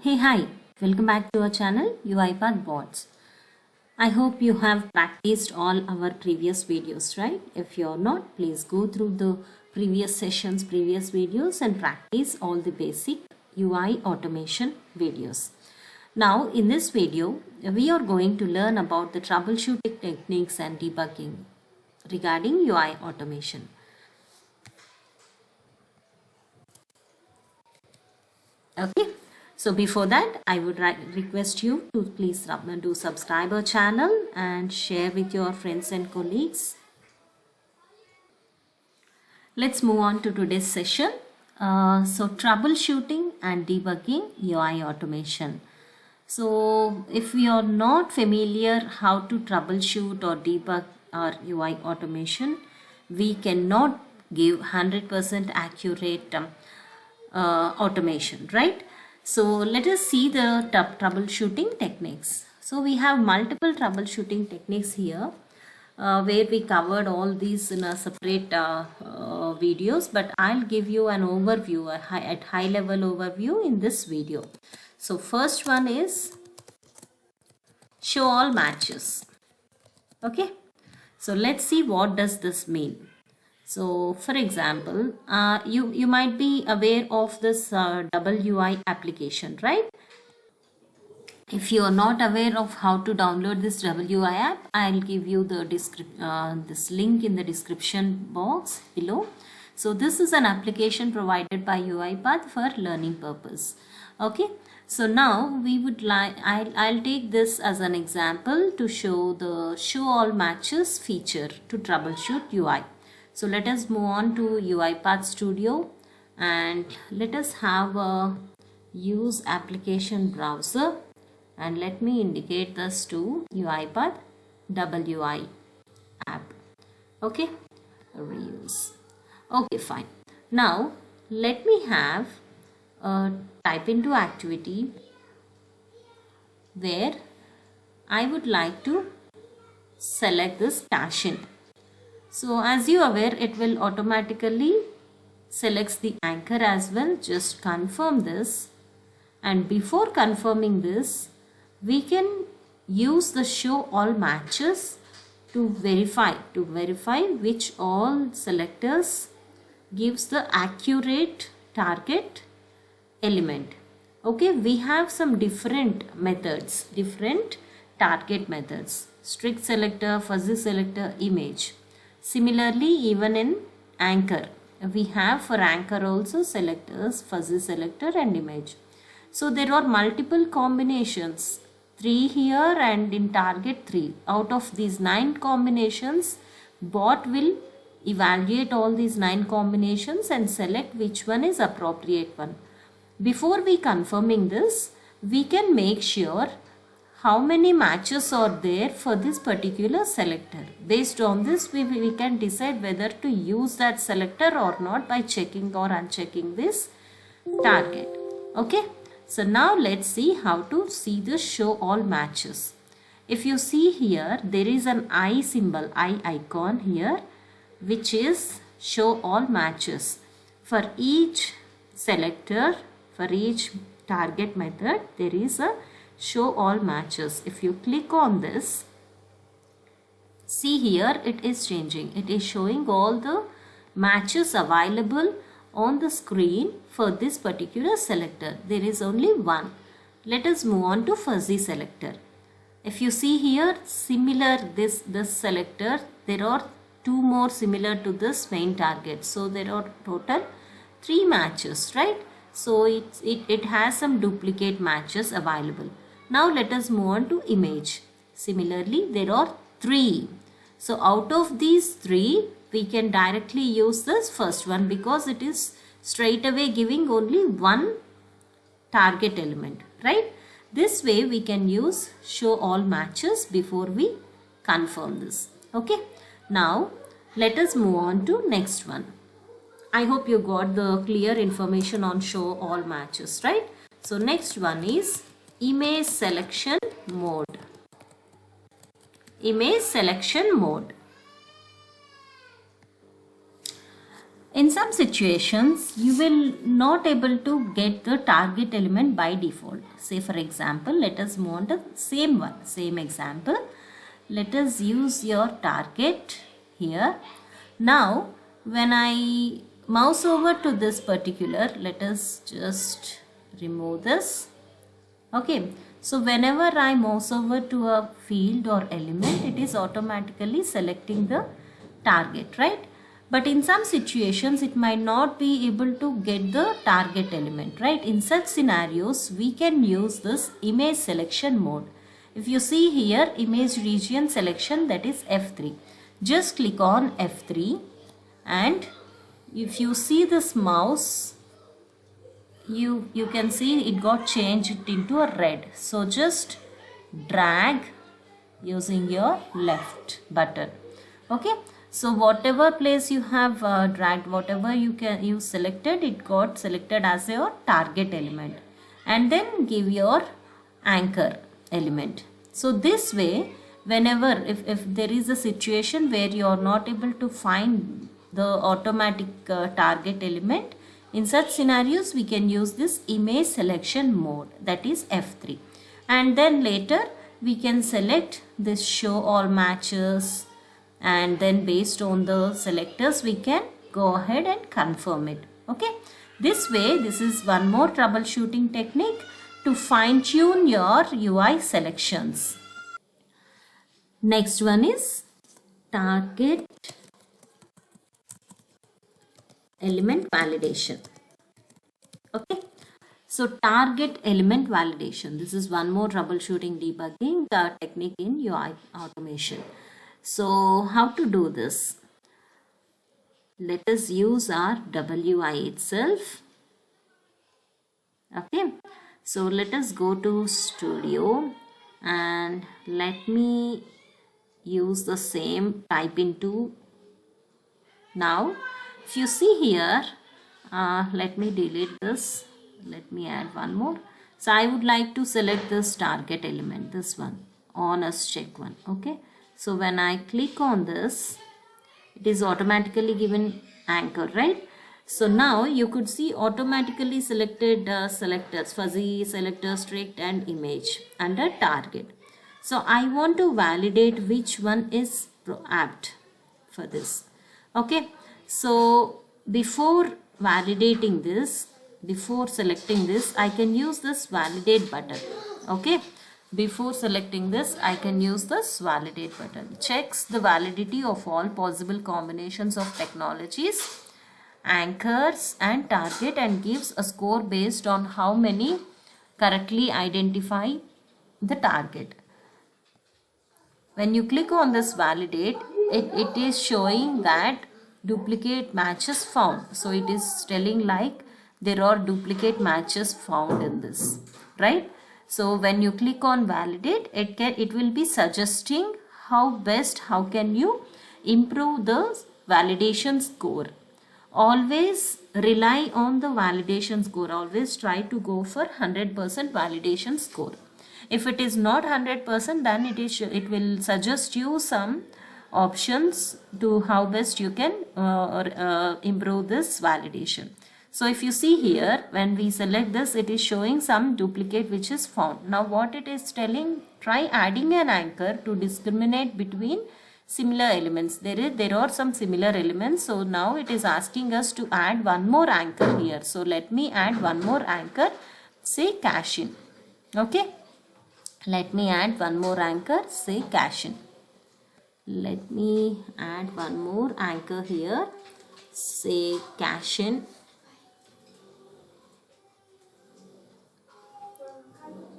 Hey, hi, welcome back to our channel UiPath Bots. I hope you have practiced all our previous videos, right? If you're not, please go through the previous sessions, previous videos and practice all the basic UI automation videos. Now, in this video, we are going to learn about the troubleshooting techniques and debugging regarding UI automation. Okay. So before that, I would request you to please do subscribe our channel and share with your friends and colleagues. Let's move on to today's session. So troubleshooting and debugging UI automation. So if we are not familiar how to troubleshoot or debug our UI automation, we cannot give 100% accurate automation, right? So let us see the troubleshooting techniques. So we have multiple troubleshooting techniques here where we covered all these in a separate videos, but I'll give you an overview, at high level overview in this video. So first one is show all matches. Okay, so let's see what does this mean. So for example, you might be aware of this WI application, right? If you are not aware of how to download this WI app, I'll give you the this link in the description box below. So this is an application provided by UiPath for learning purpose. Okay. So now we would like, I'll take this as an example to show the show all matches feature to troubleshoot UI. So let us move on to UiPath Studio and let us have a use application browser and let me indicate this to UiPath WI app. Okay, reuse. Okay, fine. Now let me have type into activity where I would like to select this cache in. So as you are aware, it will automatically selects the anchor as well. Just confirm this, and before confirming this, we can use the show all matches to verify which all selectors gives the accurate target element. Okay, we have some different methods, different target methods: strict selector, fuzzy selector, image. Similarly, even in anchor, we have for anchor also selectors, fuzzy selector and image. So there are multiple combinations, 3 here and in target 3. Out of these 9 combinations, bot will evaluate all these 9 combinations and select which one is appropriate one. Before we confirming this, we can make sure how many matches are there for this particular selector. Based on this, we can decide whether to use that selector or not by checking or unchecking this target. Okay, so now let's see how to see the show all matches. If you see here, there is an eye symbol, eye icon here, which is show all matches. For each selector, for each target method, there is a show all matches. If you click on this, see here it is changing. It is showing all the matches available on the screen for this particular selector. There is only one. Let us move on to fuzzy selector. If you see here, similar this selector, there are 2 more similar to this main target. So there are total 3 matches, right? So it has some duplicate matches available. Now let us move on to image. Similarly, there are 3. So out of these 3, we can directly use this first one because it is straight away giving only one target element, right? This way we can use show all matches before we confirm this. Okay. Now let us move on to next one. I hope you got the clear information on show all matches, right? So next one is image selection mode. Image selection mode. In some situations, you will not able to get the target element by default. Say for example, let us move on to same example. Let us use your target here. Now, when I mouse over to this particular, let us just remove this. Okay, so whenever I mouse over to a field or element, it is automatically selecting the target, right? But in some situations, it might not be able to get the target element, right? In such scenarios, we can use this image selection mode. If you see here, image region selection, that is F3. Just click on F3, and if you see this mouse, you can see it got changed into a red. So just drag using your left button. Okay, so whatever place you have dragged, whatever you selected, it got selected as your target element, and then give your anchor element. So this way, whenever if there is a situation where you are not able to find the automatic target element, in such scenarios we can use this image selection mode, that is F3, and then later we can select this show all matches, and then based on the selectors we can go ahead and confirm it. Okay, this way, this is one more troubleshooting technique to fine-tune your UI selections. Next one is target element validation. Okay, so target element validation, this is one more troubleshooting debugging technique in UI automation. So how to do this? Let us use our WI itself. Okay, so let us go to Studio, and let me use the same type into. Now if you see here, let me delete this, let me add one more. So I would like to select this target element, this one, on as check one. Okay, so when I click on this, it is automatically given anchor, right? So now you could see automatically selected selectors, fuzzy, selector, strict, and image under target. So I want to validate which one is apt for this. Okay, so before validating this, before selecting this, I can use this validate button. Okay, before selecting this, I can use this validate button. Checks the validity of all possible combinations of technologies, anchors and target, and gives a score based on how many correctly identify the target. When you click on this validate, it is showing that duplicate matches found. So it is telling like there are duplicate matches found in this, right? So when you click on validate, it will be suggesting how can you improve the validation score. Always rely on the validation score. Always try to go for 100% validation score. If it is not 100%, then it will suggest you some options to how best you can improve this validation. So if you see here, when we select this, it is showing some duplicate which is found. Now what it is telling, try adding an anchor to discriminate between similar elements. There are some similar elements. So now it is asking us to add one more anchor here. So let me add one more anchor, say cache in. Okay, let me add one more anchor, say cache in. Let me add one more anchor here, say cache in.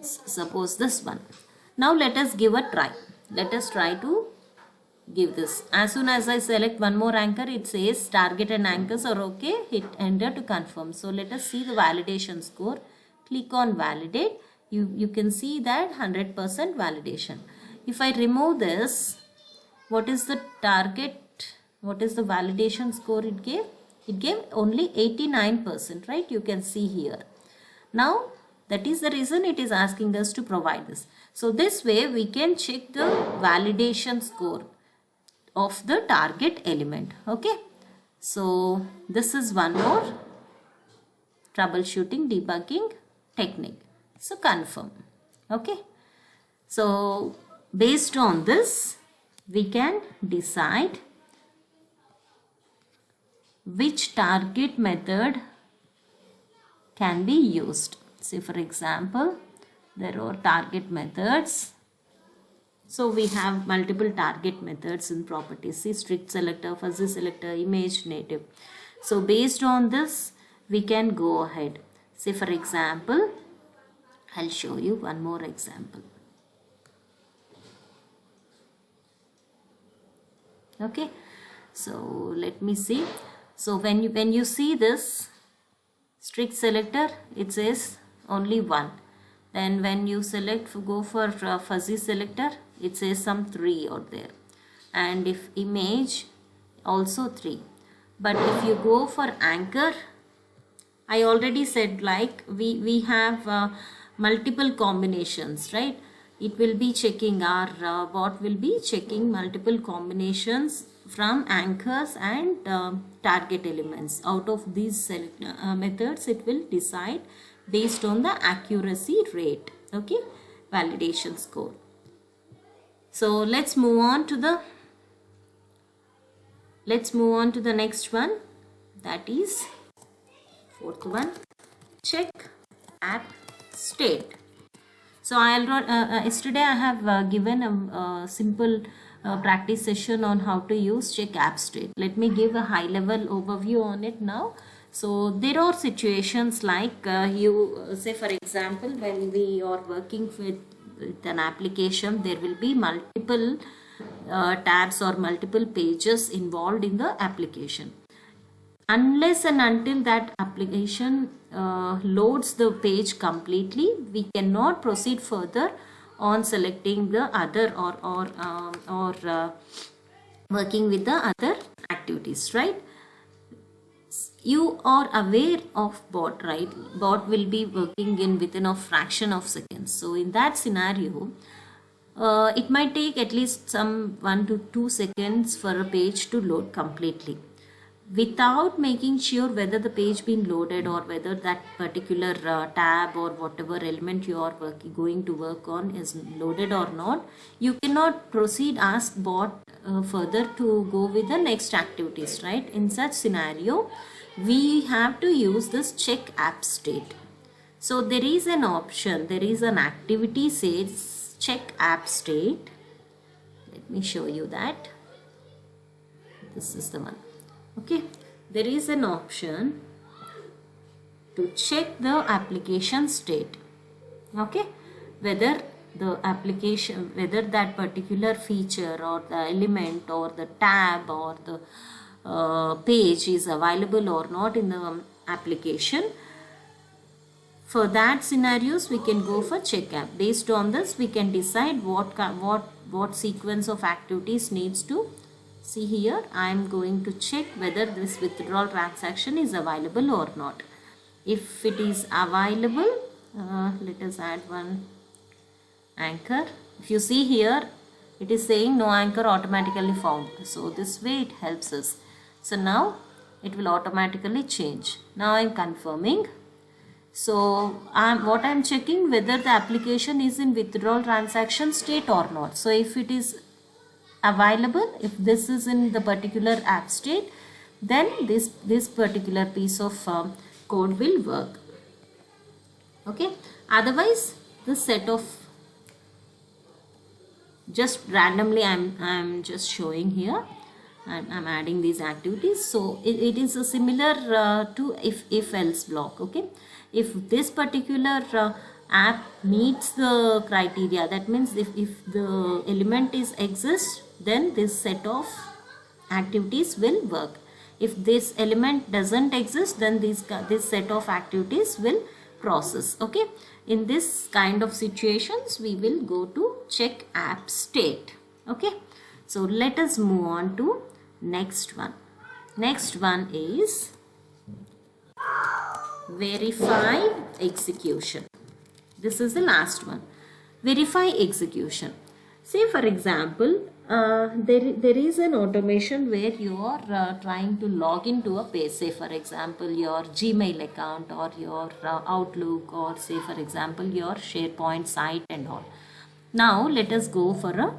Suppose this one. Now let us give a try. Let us try to give this. As soon as I select one more anchor, it says target and anchors are okay. Hit enter to confirm. So let us see the validation score. Click on validate. You can see that 100% validation. If I remove this, what is the target? What is the validation score it gave? It gave only 89%, right? You can see here. Now that is the reason it is asking us to provide this. So this way we can check the validation score of the target element. Okay, So this is one more troubleshooting debugging technique. So confirm. Okay. So based on this, we can decide which target method can be used. Say for example, there are target methods. So we have multiple target methods in properties. See, strict selector, fuzzy selector, image, native. So based on this, we can go ahead. Say for example, I'll show you one more example. Okay, so let me see. So when you see this strict selector, it says only 1. Then when you go for fuzzy selector, it says some 3 out there. And if image, also 3. But if you go for anchor, I already said like we have multiple combinations, right? It will be checking our bot will be checking multiple combinations from anchors and target elements. Out of these methods, it will decide based on the accuracy rate. Okay, validation score. So let's move on to the next one, that is fourth one, check app state. So yesterday I have given a simple practice session on how to use check app state. Let me give a high level overview on it now. So there are situations like say for example, when we are working with an application, there will be multiple tabs or multiple pages involved in the application. Unless and until that application loads the page completely, we cannot proceed further on selecting the other or working with the other activities, right? You are aware of bot, right? Bot will be working within a fraction of seconds. So in that scenario, it might take at least some 1 to 2 seconds for a page to load completely. Without making sure whether the page been loaded or whether that particular tab or whatever element you are going to work on is loaded or not, you cannot proceed, ask bot further to go with the next activities, right? In such scenario, we have to use this check app state. So there is an option, there is an activity says check app state. Let me show you that. This is the one. Okay, there is an option to check the application state. Okay, whether that particular feature or the element or the tab or the page is available or not in the application. For that scenarios, we can go for check app. Based on this, we can decide what sequence of activities needs to. See here, I am going to check whether this withdrawal transaction is available or not. If it is available, let us add one anchor. If you see here, it is saying no anchor automatically found. So this way it helps us. So now it will automatically change. Now I am confirming. So what I am checking whether the application is in withdrawal transaction state or not. So if it is available, if this is in the particular app state, then this particular piece of code will work. Okay, otherwise this set of just randomly I'm just showing here and I'm adding these activities. So it is a similar to if else block. Okay, if this particular app meets the criteria, that means if the element is exists, then this set of activities will work. If this element doesn't exist, then this set of activities will process. Okay, in this kind of situations we will go to check app state. Okay, so let us move on to next one. Next one is verify execution. This is the last one. Verify execution. Say for example, there is an automation where you are trying to log into a page, say for example your Gmail account or your Outlook, or say for example your SharePoint site and all. Now let us go for a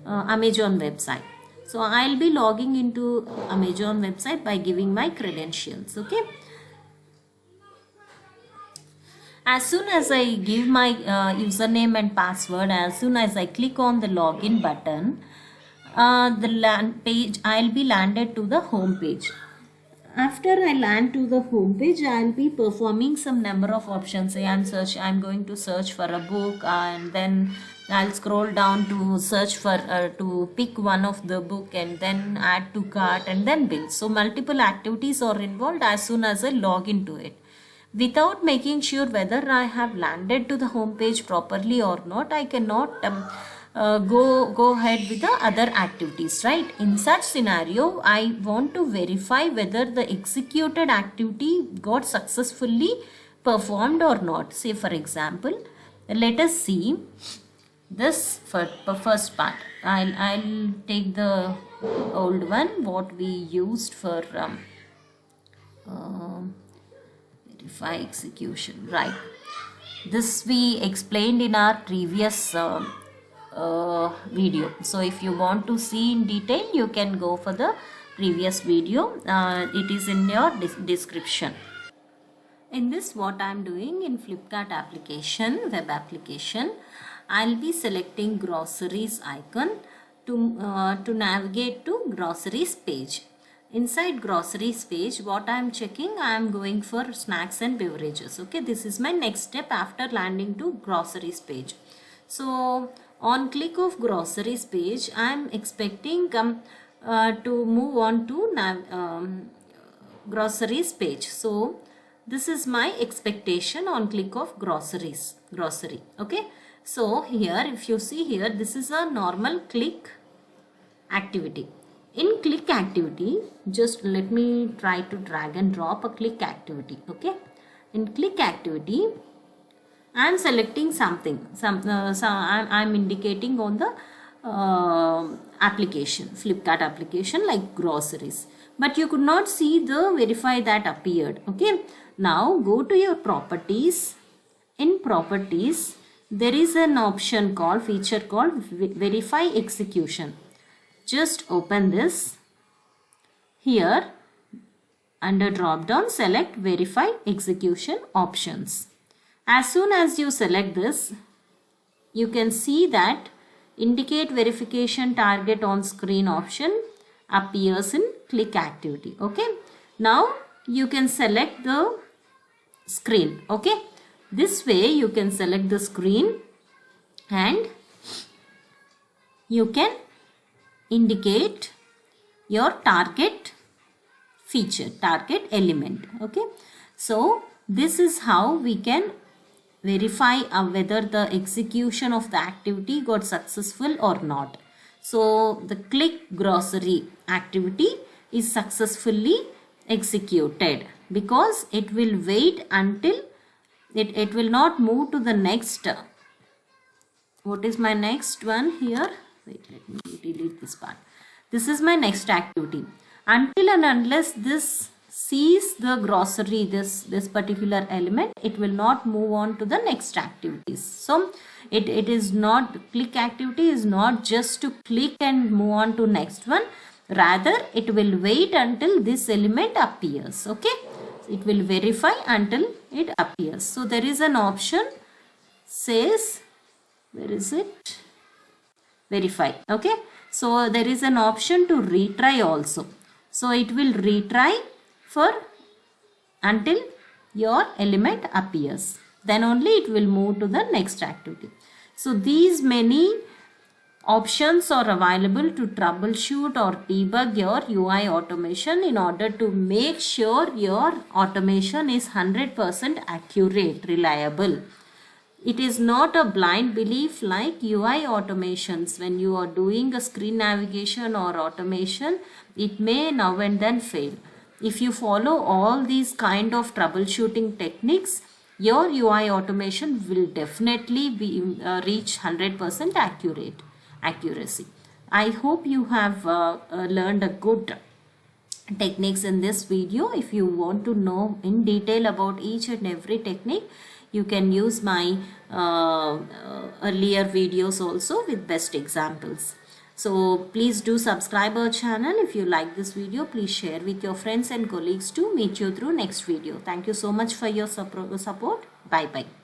Amazon website. So I'll be logging into Amazon website by giving my credentials. Okay. As soon as I give my username and password, as soon as I click on the login button, the land page, I'll be landed to the home page. After I land to the home page, I'll be performing some number of options. Say I'm going to search for a book, and then I'll scroll down to search for to pick one of the book, and then add to cart, and then bill. So multiple activities are involved as soon as I log into it. Without making sure whether I have landed to the home page properly or not, I cannot go ahead with the other activities, right? In such scenario, I want to verify whether the executed activity got successfully performed or not. Say for example, let us see this for first part. I'll take the old one, what we used for verify execution, right? This we explained in our previous video. So if you want to see in detail, you can go for the previous video. It is in your description. In this, what I am doing in Flipkart application, web application, I'll be selecting groceries icon to navigate to groceries page. Inside groceries page, what I am checking, I am going for snacks and beverages. Okay, this is my next step after landing to groceries page. So on click of groceries page, I am expecting to move on to groceries page. So this is my expectation on click of grocery. Okay, so here if you see here, this is a normal click activity. In click activity, just let me try to drag and drop a click activity. Okay, in click activity, I am selecting something. I'm indicating on the application, Flipkart application, like groceries. But you could not see the verify that appeared. Okay, now go to your properties. In properties, there is an option called feature called verify execution. Just open this. Here under drop down, select verify execution options. As soon as you select this, you can see that indicate verification target on screen option appears in click activity. Okay, now you can select the screen. Okay, this way you can select the screen and you can indicate your target feature, target element. Okay, so this is how we can verify whether the execution of the activity got successful or not. So the click grocery activity is successfully executed because it will wait until it will not move to the next. What is my next one here? Wait, let me delete this part. This is my next activity. Until and unless this sees the grocery, this particular element, it will not move on to the next activities. So it is not, click activity is not just to click and move on to next one. Rather, it will wait until this element appears. Okay, it will verify until it appears. So there is an option says, where is it? Verify. Okay, so there is an option to retry also. So it will retry for until your element appears, then only it will move to the next activity. So these many options are available to troubleshoot or debug your UI automation in order to make sure your automation is 100% accurate, reliable. It is not a blind belief like UI automations. When you are doing a screen navigation or automation, it may now and then fail. If you follow all these kind of troubleshooting techniques, your UI automation will definitely be reach 100% accuracy. I hope you have learned a good techniques in this video. If you want to know in detail about each and every technique, you can use my earlier videos also with best examples. So please do subscribe our channel. If you like this video, please share with your friends and colleagues to meet you through next video. Thank you so much for your support. Bye bye.